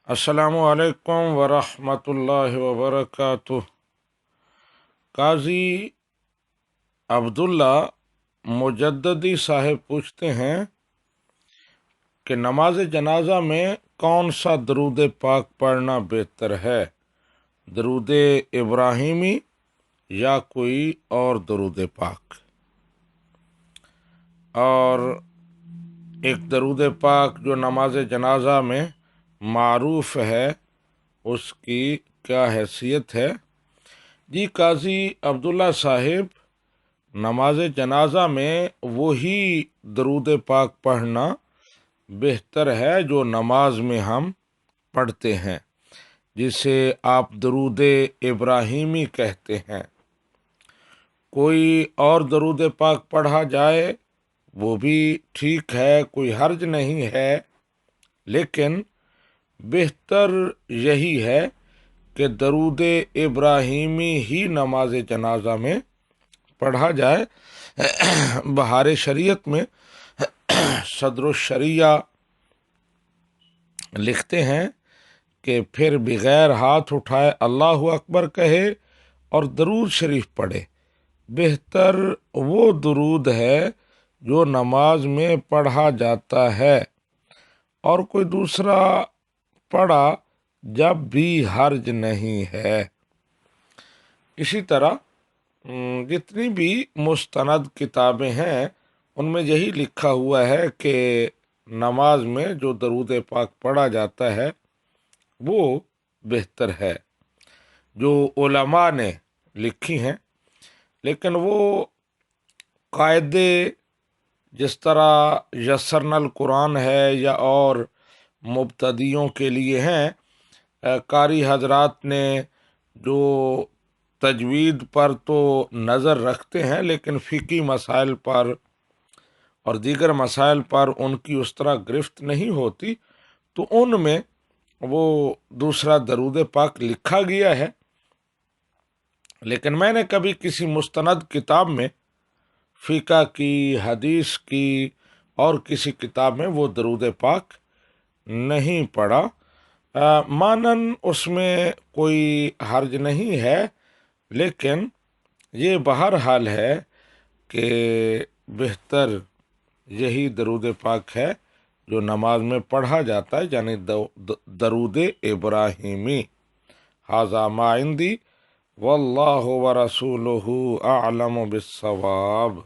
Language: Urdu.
السلام علیکم ورحمۃ اللہ وبرکاتہ۔ قاضی عبداللہ مجددی صاحب پوچھتے ہیں کہ نماز جنازہ میں کون سا درود پاک پڑھنا بہتر ہے، درود ابراہیمی یا کوئی اور درود پاک؟ اور ایک درود پاک جو نماز جنازہ میں معروف ہے، اس کی کیا حیثیت ہے؟ جی قاضی عبداللہ صاحب، نماز جنازہ میں وہی درود پاک پڑھنا بہتر ہے جو نماز میں ہم پڑھتے ہیں، جسے آپ درود ابراہیمی کہتے ہیں۔ کوئی اور درود پاک پڑھا جائے وہ بھی ٹھیک ہے، کوئی حرج نہیں ہے، لیکن بہتر یہی ہے کہ درود ابراہیمی ہی نماز جنازہ میں پڑھا جائے۔ بہار شریعت میں صدر الشریعہ لکھتے ہیں کہ پھر بغیر ہاتھ اٹھائے اللہ اکبر کہے اور درود شریف پڑھے۔ بہتر وہ درود ہے جو نماز میں پڑھا جاتا ہے، اور کوئی دوسرا پڑھا جب بھی حرج نہیں ہے۔ اسی طرح جتنی بھی مستند کتابیں ہیں ان میں یہی لکھا ہوا ہے کہ نماز میں جو درود پاک پڑھا جاتا ہے وہ بہتر ہے، جو علماء نے لکھی ہیں۔ لیکن وہ قاعدے جس طرح یسرنا القرآن ہے یا اور مبتدیوں کے لیے ہیں، قاری حضرات نے جو تجوید پر تو نظر رکھتے ہیں لیکن فقہی مسائل پر اور دیگر مسائل پر ان کی اس طرح گرفت نہیں ہوتی، تو ان میں وہ دوسرا درود پاک لکھا گیا ہے۔ لیکن میں نے کبھی کسی مستند کتاب میں فقہ کی، حدیث کی اور کسی کتاب میں وہ درود پاک نہیں پڑھا۔ مانن اس میں کوئی حرج نہیں ہے، لیکن یہ بہرحال ہے کہ بہتر یہی درود پاک ہے جو نماز میں پڑھا جاتا ہے، یعنی درود ابراہیمی۔ ھذا ما عندی واللہ ورسولہ اعلم بالصواب۔